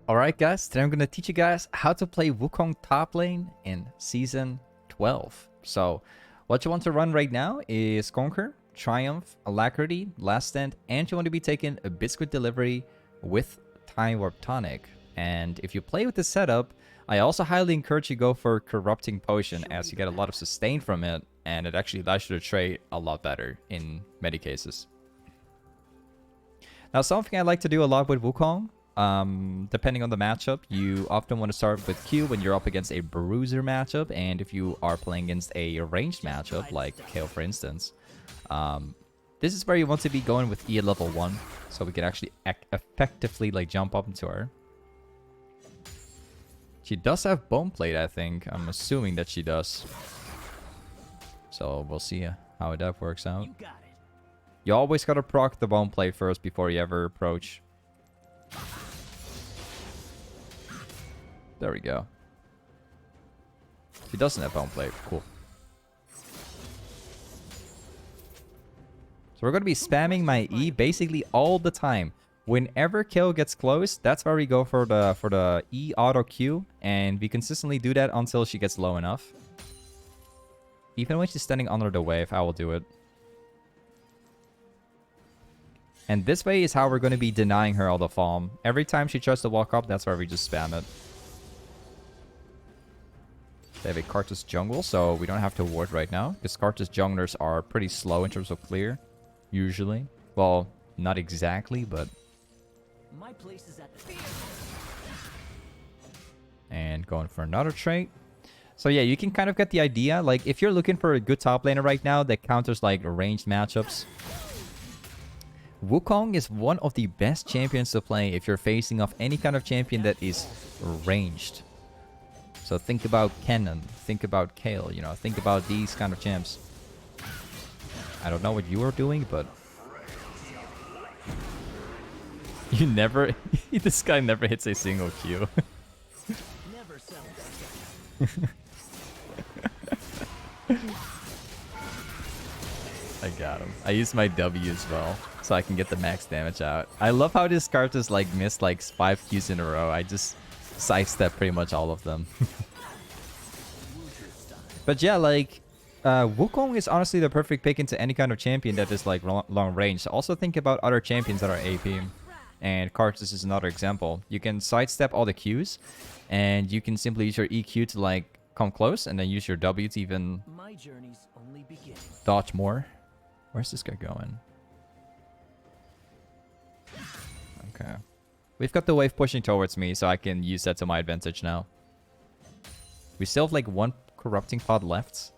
Alright guys, today I'm going to teach you guys how to play Wukong top lane in Season 12. So, what you want to run right now is Conquer, Triumph, Alacrity, Last Stand, and you want to be taking a Biscuit Delivery with Time Warp Tonic. And if you play with this setup, I also highly encourage you go for Corrupting Potion as you get a lot of sustain from it, and it actually allows you to trade a lot better in many cases. Now, something I like to do a lot with Wukong, depending on the matchup, you often want to start with Q when you're up against a bruiser matchup, and if you are playing against a ranged matchup, like Kale for instance, this is where you want to be going with E at level 1, so we can actually effectively like jump up into her. She does have Bone Plate, I think. I'm assuming that she does. So we'll see how that works out. You always gotta proc the Bone Plate first before you ever approach. There we go. He doesn't have Bone Plate. Cool. So we're going to be spamming my E basically all the time. Whenever kill gets close, that's where we go for the E auto Q, and we consistently do that until she gets low enough. Even when she's standing under the wave, I will do it. And this way is how we're going to be denying her all the farm. Every time she tries to walk up, that's where we just spam it. They have a Karthus jungle, so we don't have to ward right now, because Karthus junglers are pretty slow in terms of clear, usually. Well, not exactly, but... My place is at the and going for another trait. So yeah, you can kind of get the idea. Like, if you're looking for a good top laner right now that counters, like, ranged matchups, Wukong is one of the best champions to play if you're facing off any kind of champion that is ranged. So think about Kennen, think about Kale, you know, think about these kind of champs. I don't know what you are doing, but... You never... This guy never hits a single Q. never sell. I got him. I used my W as well, so I can get the max damage out. I love how this card just like missed like 5 Qs in a row. I just sidestep pretty much all of them. But yeah, like, Wukong is honestly the perfect pick into any kind of champion that is like long range. Also think about other champions that are AP. And Karthus is another example. You can sidestep all the Qs, and you can simply use your EQ to like come close, and then use your W to even My journey's only beginning. dodge more. Where's this guy going? Okay. We've got the wave pushing towards me, so I can use that to my advantage now. We still have like 1 corrupting pod left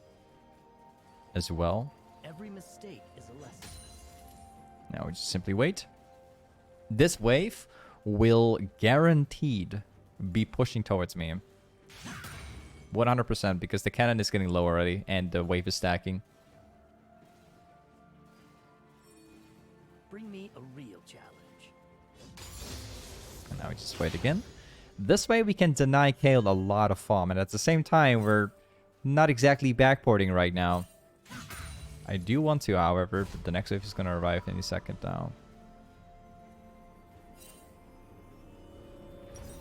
as well. Every mistake is a lesson. Now we just simply wait. This wave will guaranteed be pushing towards me. 100%, because the cannon is getting low already and the wave is stacking. Bring me a real challenge. And now we just wait again. This way we can deny Kale a lot of farm, and at the same time we're not exactly backporting right now. I do want to, however, but the next wave is going to arrive any second now.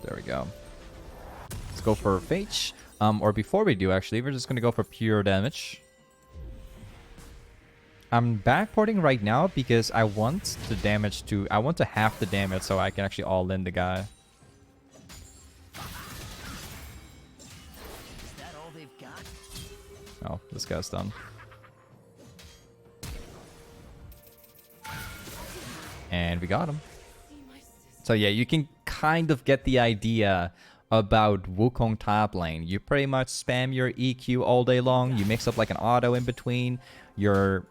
There we go. Let's go for Phage. Or before we do, actually, we're just going to go for pure damage. I'm backporting right now because I want the damage to... I want to half the damage so I can actually all-in the guy. Is that all they've got? Oh, this guy's done. And we got him. So yeah, you can kind of get the idea about Wukong top lane. You pretty much spam your EQ all day long. You mix up like an auto in between. You're,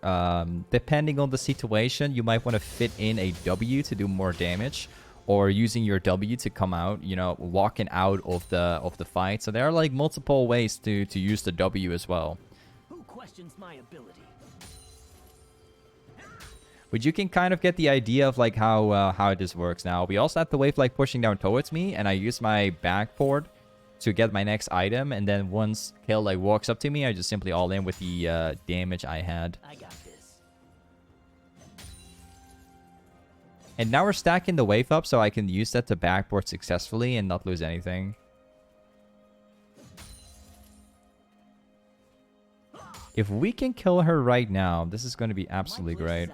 depending on the situation, you might want to fit in a W to do more damage, or using your W to come out, you know, walking out of the fight. So there are like multiple ways to use the W as well. Who questions my ability? But you can kind of get the idea of like how this works now. We also have the wave like pushing down towards me, and I use my backboard to get my next item, and then once Kale like walks up to me, I just simply all in with the damage I had. I got this. And now we're stacking the wave up so I can use that to backboard successfully and not lose anything. If we can kill her right now, this is going to be absolutely great.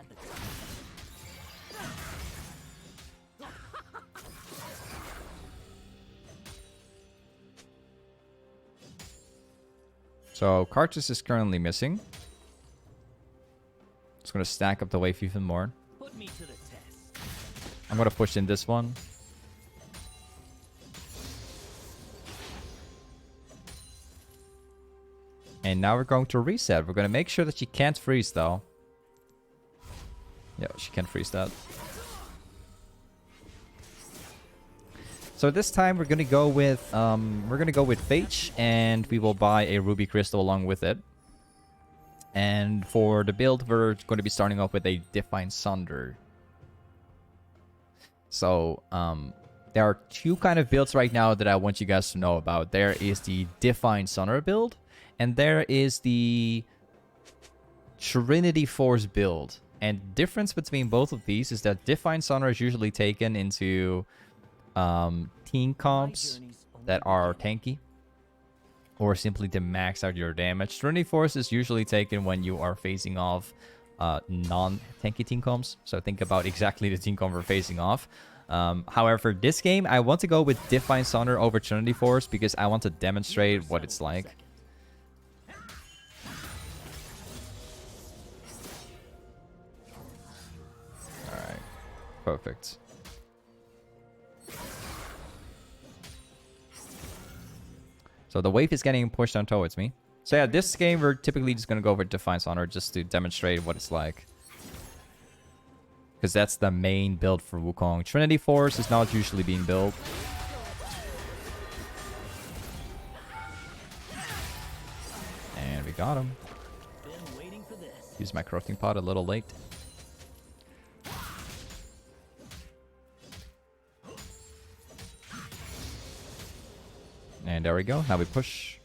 So Cartus is currently missing. Just going to stack up the wave even more. Put me to the test. I'm going to push in this one. And now we're going to reset. We're going to make sure that she can't freeze though. Yeah, she can't freeze that. So this time we're gonna go with Phage, and we will buy a ruby crystal along with it. And for the build, we're going to be starting off with a Divine Sunder. So there are two kind of builds right now that I want you guys to know about. There is the Divine Sunder build, and there is the Trinity Force build. And the difference between both of these is that Divine Sunder is usually taken into team comps that are tanky, or simply to max out your damage. Trinity Force is usually taken when you are facing off non-tanky team comps. So think about exactly the team comp we're facing off. However, this game, I want to go with Divine Sunder over Trinity Force because I want to demonstrate what it's like. Alright, perfect. So the wave is getting pushed down towards me. So yeah, this game we're typically just going to go over Divine Sunder just to demonstrate what it's like. Because that's the main build for Wukong. Trinity Force is not usually being built. And we got him. Use my corrupting pot a little late. And there we go. Now we push.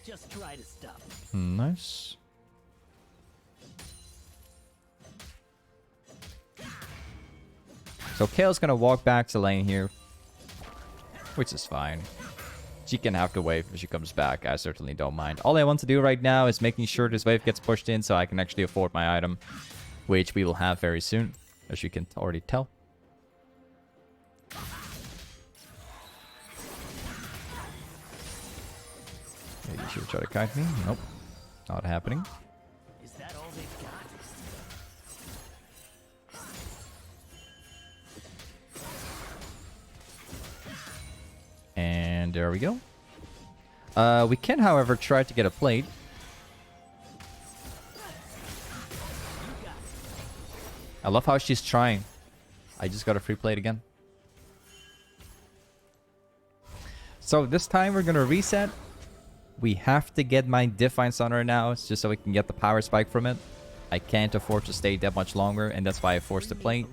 Just try to stop. Nice. So Kale's gonna walk back to lane here, which is fine. She can have the wave if she comes back. I certainly don't mind. All I want to do right now is making sure this wave gets pushed in so I can actually afford my item, which we will have very soon, as you can already tell. Maybe she will try to kite me. Nope. Not happening. Is that all they've got? And there we go. We can, however, try to get a plate. I love how she's trying. I just got a free plate again. So this time we're going to reset. We have to get my Divine Sunder now, just so we can get the power spike from it. I can't afford to stay that much longer, and that's why I forced the plate.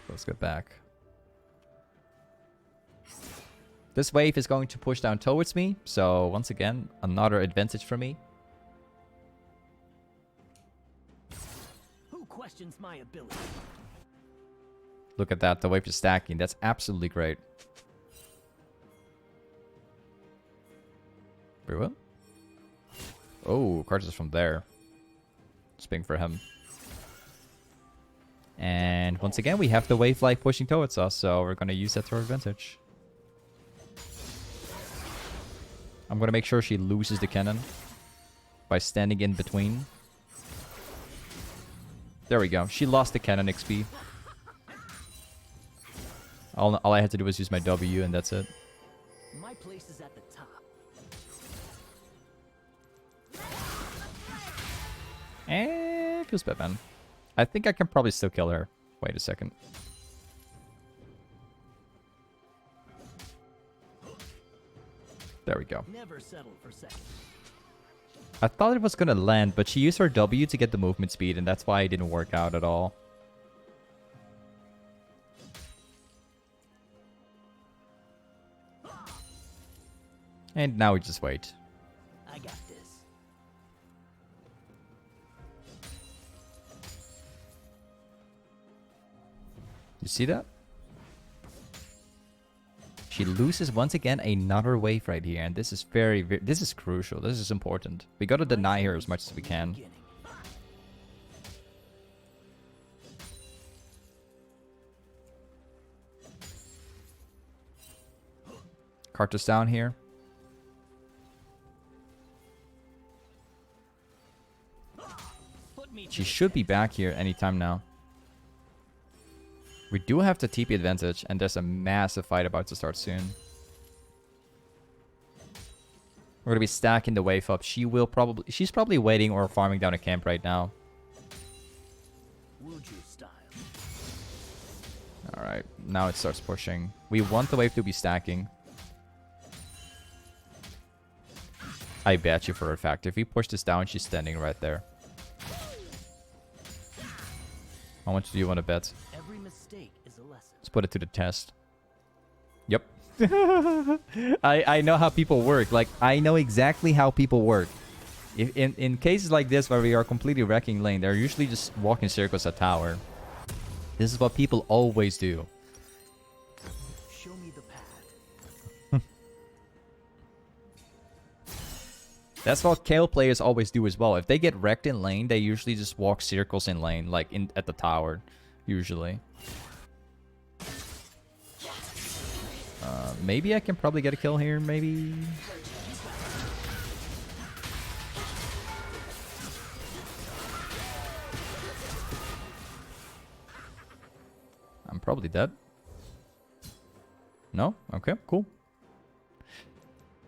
Let's get back. This wave is going to push down towards me, so once again, another advantage for me. Who questions my ability? Look at that, the wave is stacking. That's absolutely great. Very well. Oh, Cartus is from there. Sping for him. And once again, we have the wave like pushing towards us, so we're going to use that to our advantage. I'm going to make sure she loses the cannon by standing in between. There we go. She lost the cannon XP. All I had to do was use my W, and that's it. My place is at the top. And feels bad, man. I think I can probably still kill her. Wait a second. There we go. Never settle for second. I thought it was gonna land, but she used her W to get the movement speed, and that's why it didn't work out at all. And now we just wait. I You see that? She loses once again another wave right here, and this is very, this is crucial. This is important. We gotta deny her as much as we can. Carter's down here. She should be back here anytime now. We do have the TP advantage, and there's a massive fight about to start soon. We're gonna be stacking the wave up. She's probably waiting or farming down a camp right now. Alright, now it starts pushing. We want the wave to be stacking. I bet you for a fact, if we push this down, she's standing right there. How much do you want to bet? Every mistake is a lesson. Let's put it to the test. Yep. I know how people work. Like, I know exactly how people work. If in cases like this where we are completely wrecking lane, they're usually just walking circles at tower. This is what people always do. Show me the path. That's what Kayle players always do as well. If they get wrecked in lane, they usually just walk circles in lane, like at the tower, usually. Maybe I can probably get a kill here, maybe. I'm probably dead. No? Okay, cool.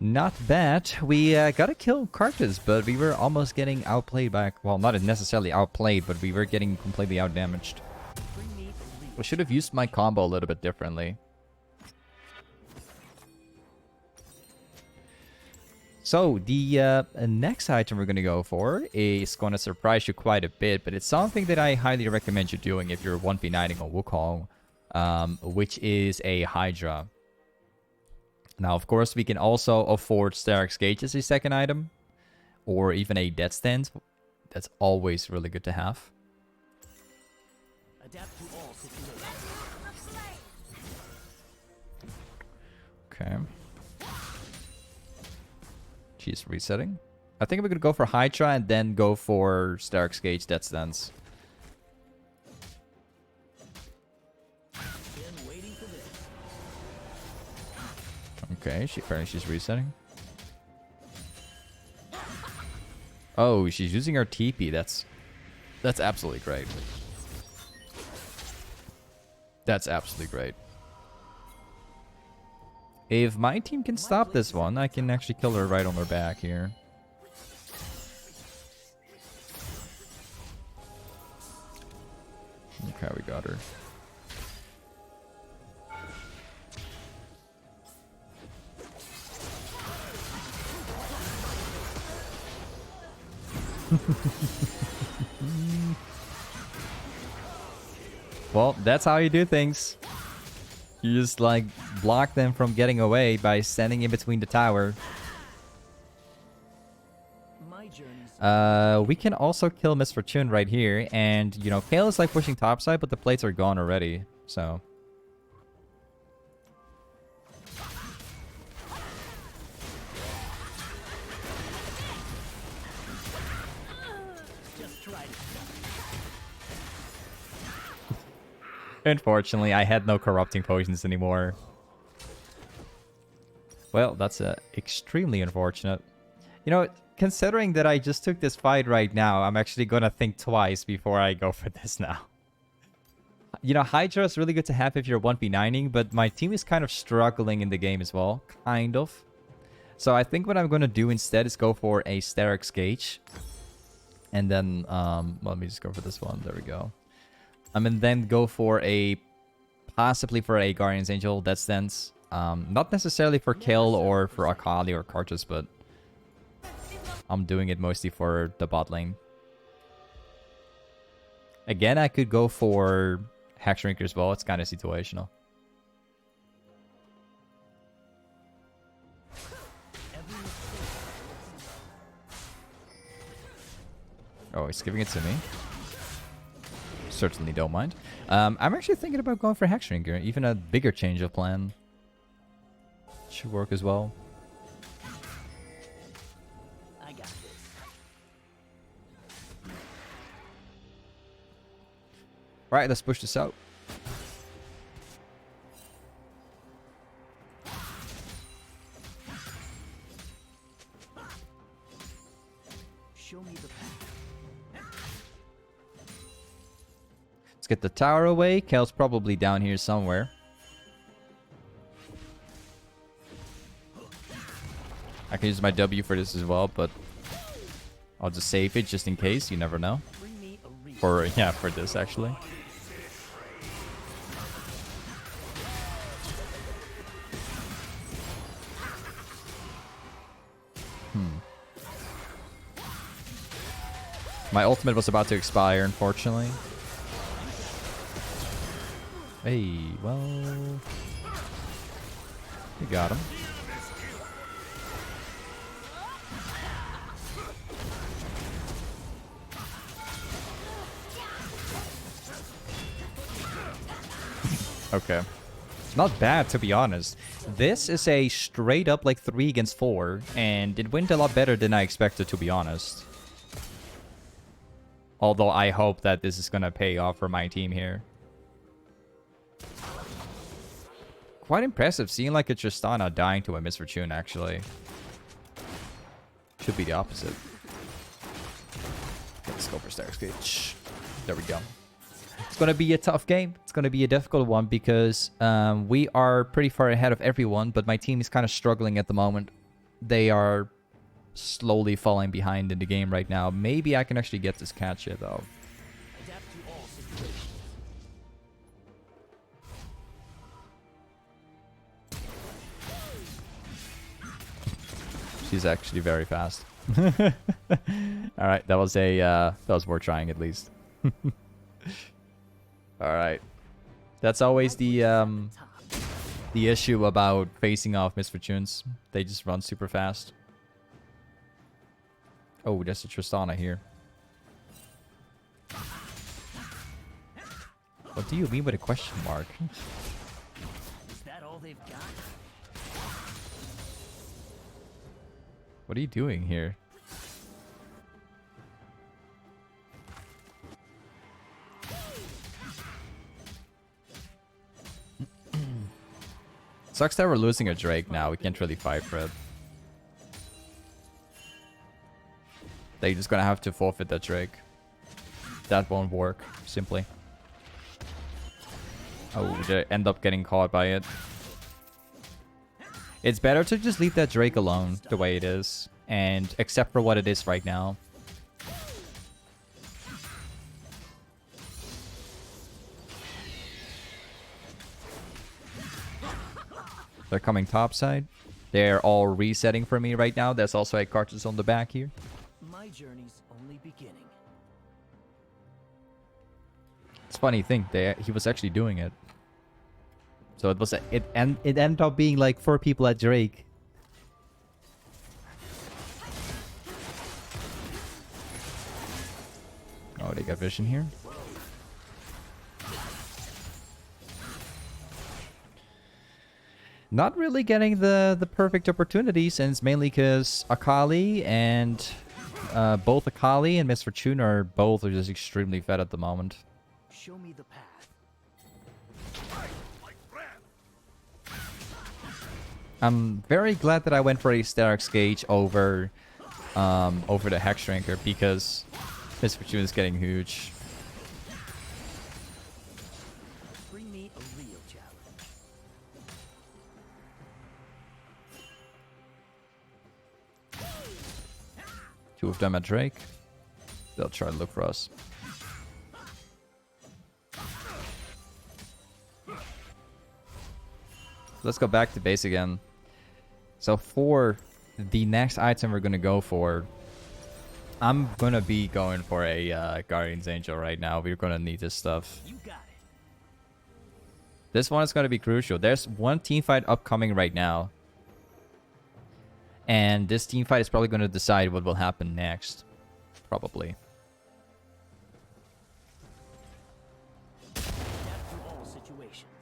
Not bad. We got to kill Cartus, but we were almost getting outplayed by... Well, not necessarily outplayed, but we were getting completely outdamaged. I should have used my combo a little bit differently. So, the next item we're going to go for is going to surprise you quite a bit, but it's something that I highly recommend you doing if you're 1v9ing on Wukong, which is a Hydra. Now, of course, we can also afford steraks gage as a second item, or even a dead stand. That's always really good to have. Adapt to all situations. Okay. She's resetting. I think we're gonna go for Hydra and then go for steraks gage dead stands. Okay, apparently she's resetting. Oh, she's using her TP. That's absolutely great. That's absolutely great. If my team can stop this one, I can actually kill her right on her back here. Okay, we got her. Well, that's how you do things. You just, like, block them from getting away by standing in between the tower. We can also kill Misfortune right here. And, you know, Kayle is, like, pushing topside, but the plates are gone already. So... Unfortunately, I had no corrupting potions anymore. Well, that's extremely unfortunate. You know, considering that I just took this fight right now, I'm actually gonna think twice before I go for this now. You know, Hydra is really good to have if you're 1v9ing, but my team is kind of struggling in the game as well. Kind of. So I think what I'm gonna do instead is go for a steraks gage. And then, let me just go for this one. There we go. And then go for possibly for a Guardian's Angel dead stance. Not necessarily for Kayle or for Akali or Cartus, but I'm doing it mostly for the bot lane. Again, I could go for Hexdrinker as well. It's kind of situational. Oh, he's giving it to me. certainly don't mind. I'm actually thinking about going for Hexdrinker. Even a bigger change of plan should work as well. I got this. Right, let's push this out. Show me the path. Let's get the tower away. Kel's probably down here somewhere. I can use my W for this as well, but I'll just save it just in case. You never know. Bring me a real. For this actually. My ultimate was about to expire, unfortunately. Hey, well... We got him. Okay. Not bad, to be honest. This is a straight up like 3 against 4, and it went a lot better than I expected, to be honest. Although I hope that this is gonna pay off for my team here. Quite impressive, seeing like a Tristana dying to a Misfortune, actually. Should be the opposite. Let's go for steraks gage. There we go. It's going to be a tough game. It's going to be a difficult one because we are pretty far ahead of everyone, but my team is kind of struggling at the moment. They are slowly falling behind in the game right now. Maybe I can actually get this catch here, though. Adapt to all situations. She's actually very fast. All right, that was worth trying at least. All right, that's always the issue about facing off Misfortunes. They just run super fast. Oh, there's a Tristana here. What do you mean with a question mark? Is that all they've got? What are you doing here? Sucks that we're losing a Drake now. We can't really fight for it. They're just gonna have to forfeit that Drake. That won't work, simply. Oh, they end up getting caught by it. It's better to just leave that Drake alone the way it is. And accept for what it is right now. They're coming topside. They're all resetting for me right now. There's also a cartridge on the back here. My journey's only beginning. It's a funny thing. He was actually doing it. So it ended up being like 4 people at Drake. Oh, they got vision here. Not really getting the perfect opportunities, and it's mainly because Akali and both Akali and Misfortune are just extremely fed at the moment. Show me the path. I'm very glad that I went for a steraks gage over the Hexdrinker because Misfortune is getting huge. Bring me a real challenge. 2 of them at Drake. They'll try to look for us. Let's go back to base again. So for the next item we're gonna go for, I'm gonna be going for a Guardian's Angel right now. We're gonna need this stuff. You got it. This one is gonna be crucial. There's one team fight upcoming right now. And this team fight is probably gonna decide what will happen next. Probably.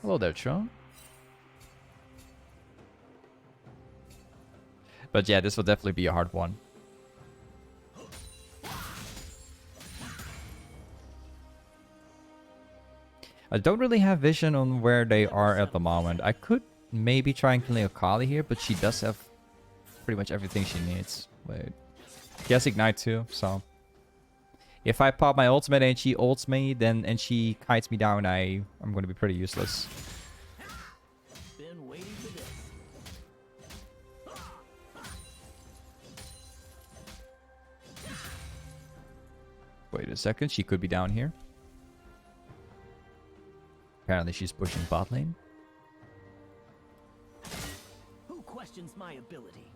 Hello there, Tron. But yeah, this will definitely be a hard one. I don't really have vision on where they are at the moment. I could maybe try and kill Akali here, but she does have pretty much everything she needs. Wait. She has Ignite too, so... If I pop my ultimate and she ults me, then and she kites me down, I'm going to be pretty useless. Been waiting for this. Wait a second, she could be down here. Apparently she's pushing bot lane. Who questions my ability?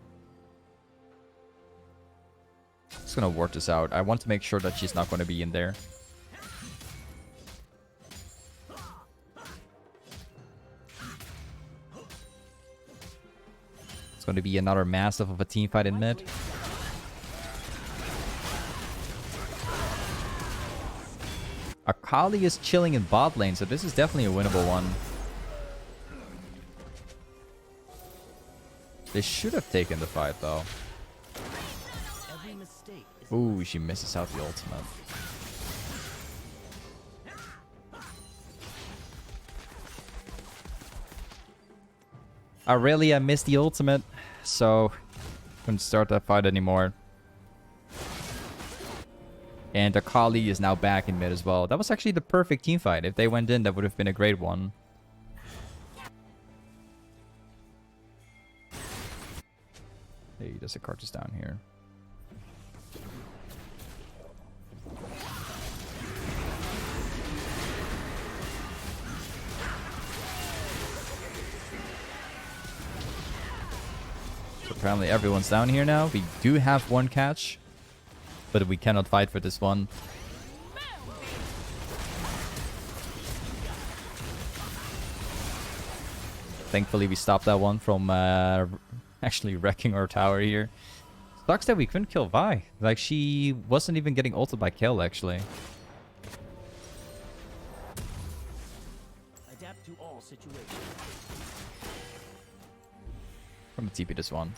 Just gonna work this out. I want to make sure that she's not going to be in there. It's going to be another massive of a team fight in mid. Akali is chilling in bot lane, so this is definitely a winnable one. They should have taken the fight though. Every mistake is Ooh, she misses out the ultimate. I missed the ultimate, so couldn't start that fight anymore. And Akali is now back in mid as well. That was actually the perfect team fight. If they went in, that would have been a great one. Hey, there's a card just down here. So apparently everyone's down here now. We do have one catch, but we cannot fight for this one. Thankfully, we stopped that one from actually wrecking our tower here. Sucks that we couldn't kill Vi. Like, she wasn't even getting ulted by kill, actually. adapt to all situations. I'm gonna TP this one.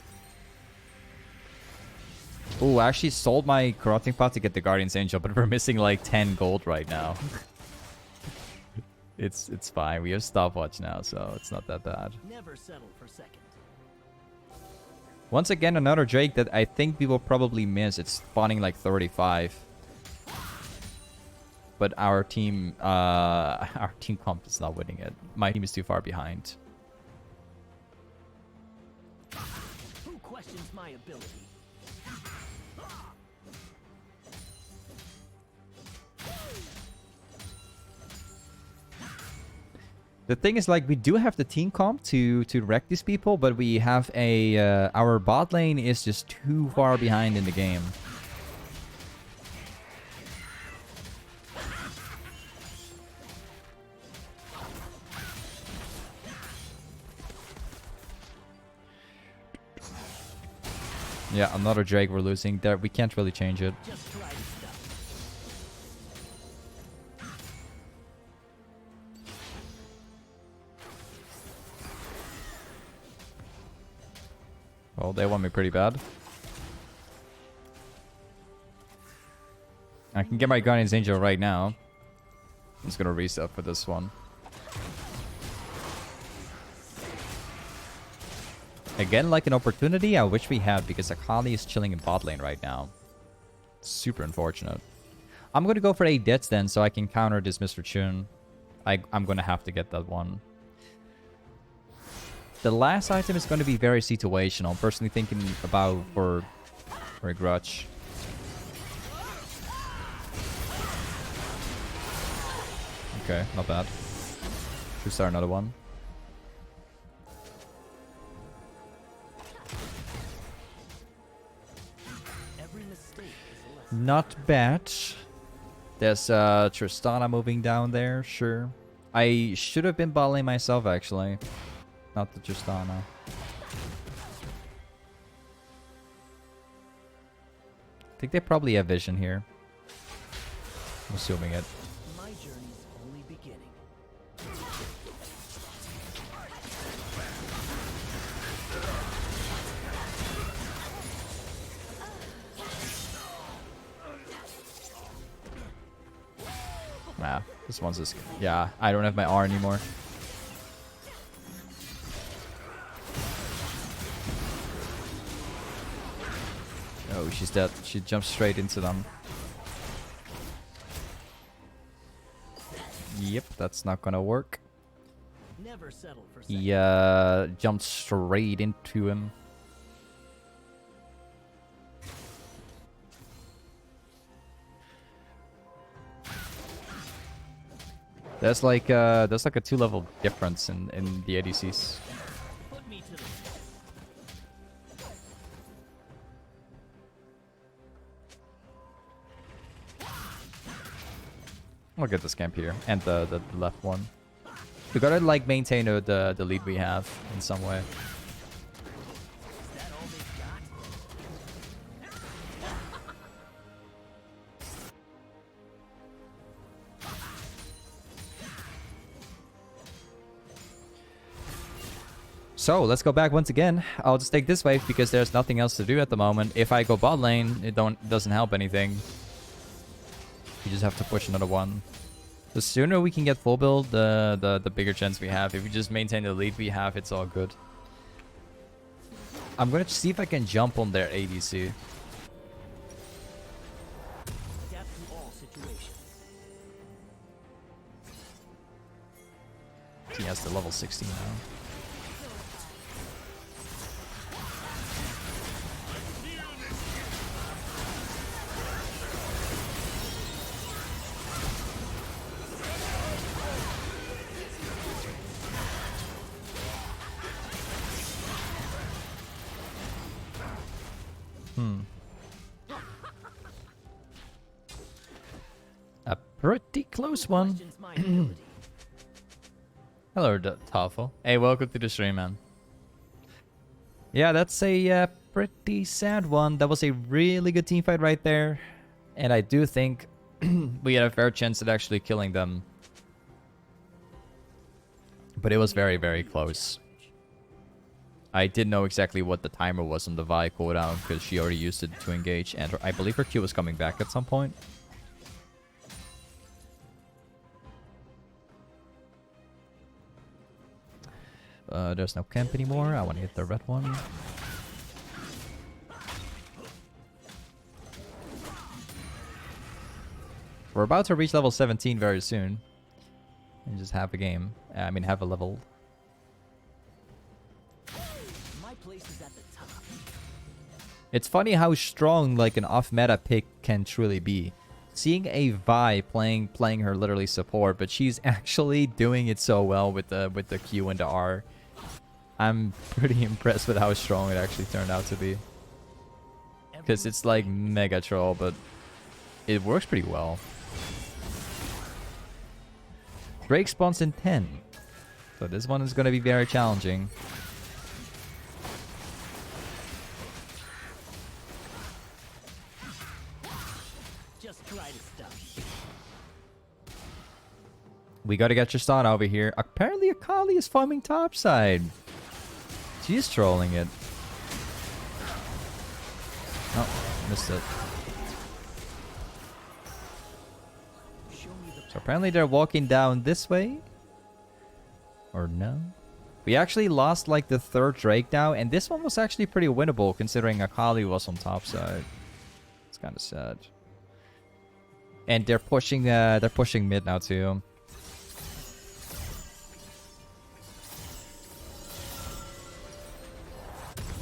Oh, I actually sold my corrupting pot to get the Guardian's Angel, but we're missing like 10 gold right now. It's fine. We have stopwatch now, so it's not that bad. Never settle for second. Once again, another Drake that I think we will probably miss. It's spawning like 35. But our team comp is not winning it. My team is too far behind. Who questions my ability? The thing is, like, we do have the team comp to wreck these people, but we have a our bot lane is just too far behind in the game. Yeah, another Drake we're losing. There, we can't really change it. Just try to stop. Well, they want me pretty bad. I can get my Guardian's Angel right now. I'm just gonna reset for this one. Again, like an opportunity I wish we had, because Akali is chilling in bot lane right now. Super unfortunate. I'm gonna go for 8 deaths then, so I can counter this Mr. Chun. I'm gonna have to get that one. The last item is going to be very situational. I'm personally thinking about for a grudge. Okay, not bad. Should start another one. Every mistake is a lesson. Not bad. There's Tristana moving down there, sure. I should have been balling myself, actually. Not the Tristana. I think they probably have vision here. I'm assuming it. My journey's only beginning. Nah, this one's just... Yeah, I don't have my R anymore. Oh, she's dead. She jumps straight into them. Yep, that's not gonna work. Never settle for He second. jumped straight into him. There's like a 2-level difference in the ADCs. Put me to the I'll get this camp here and the left one. We gotta like maintain the lead we have in some way. Is that all they've got? So let's go back once again. I'll just take this wave because there's nothing else to do at the moment. If I go bot lane, it doesn't help anything. You just have to push another one. The sooner we can get full build, the bigger chance we have. If we just maintain the lead we have, it's all good. I'm gonna see if I can jump on their ADC. Adapt to all situations. He has the level 16 now. A pretty close one. Questions my ability. Hello, Toffel. Hey, welcome to the stream, man. Yeah, that's a pretty sad one. That was a really good team fight right there. And I do think we had a fair chance at actually killing them. But it was very, very close. I didn't know exactly what the timer was on the Vi cooldown because she already used it to engage. And I believe her Q was coming back at some point. There's no camp anymore. I want to hit the red one. We're about to reach level 17 very soon. And just have a game. I mean, have a level. My place is at the top. It's funny how strong like an off-meta pick can truly be. Seeing a Vi playing her literally support, but she's actually doing it so well with the Q and the R. I'm pretty impressed with how strong it actually turned out to be. Because it's like mega troll, but it works pretty well. Drake spawns in 10. So this one is going to be very challenging. Just try to stop. We got to get Tristana over here. Apparently Akali is farming topside. She's trolling it. Oh, missed it. Show me the So apparently they're walking down this way. Or no? We actually lost like the third Drake now, and this one was actually pretty winnable considering Akali was on top side. It's kind of sad. And they're pushing mid now too.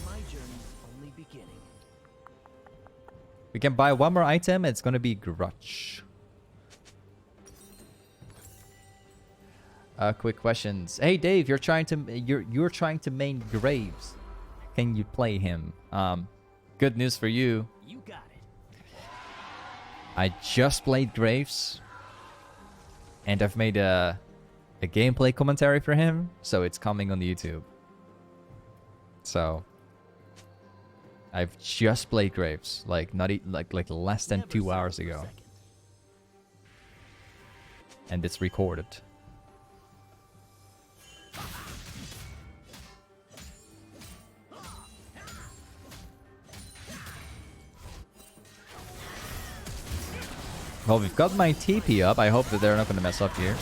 my journey's only beginning. We can buy one more item. It's gonna be grudge. Quick questions. Hey Dave, you're trying to main Graves. Can you play him? Good news for you. You got it. I just played Graves, and I've made a gameplay commentary for him, so it's coming on YouTube. So I've just played Graves, like like less than Never 2 settle hours for ago, second. and it's recorded. Well, we've got my TP up. I hope that they're not going to mess up here.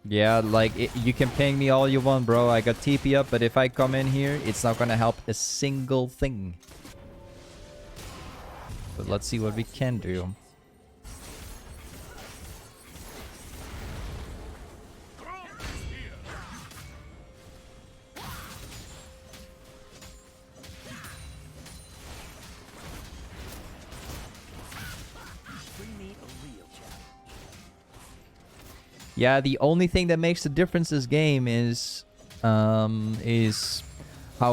Yeah, like, you can ping me all you want, bro. I got TP up, but if I come in here, it's not gonna help a single thing. But let's see what we can do. Bring me a real challenge. Yeah, the only thing that makes the difference this game is how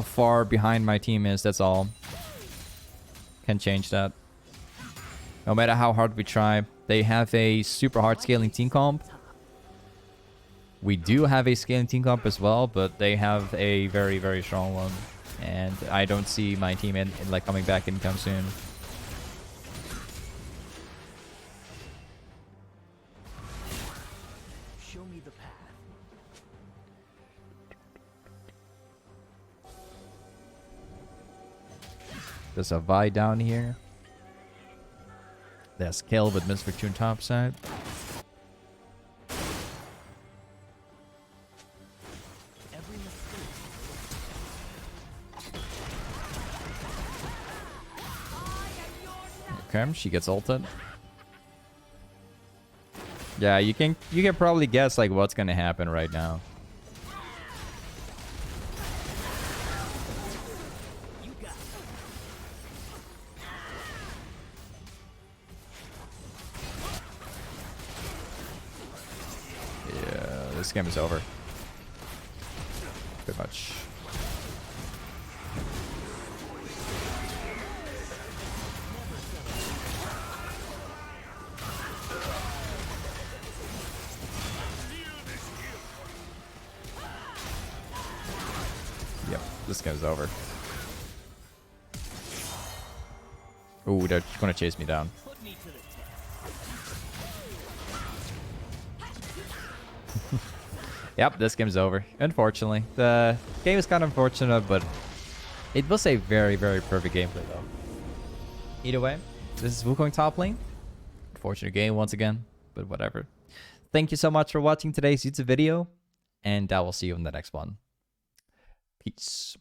far behind my team is. That's all. Can change that. No matter how hard we try. They have a super hard scaling team comp. We do have a scaling team comp as well, but they have a very, very strong one. And I don't see my team in like coming back anytime soon. Show me the path. There's a Vi down here. There's Kill with Miss Fortune top side. Every mistake. Okay, she gets ulted. Yeah, you can probably guess like what's gonna happen right now. You got it. Yeah, this game is over. Pretty much. Yep, this game's over. Ooh, they're gonna chase me down. Put me to the test. Yep, this game's over. Unfortunately. The game is kind of unfortunate, but it was a very, very perfect gameplay though. Either way, this is Wukong top lane. Unfortunate game once again, but whatever. Thank you so much for watching today's YouTube video, and I will see you in the next one. Peace.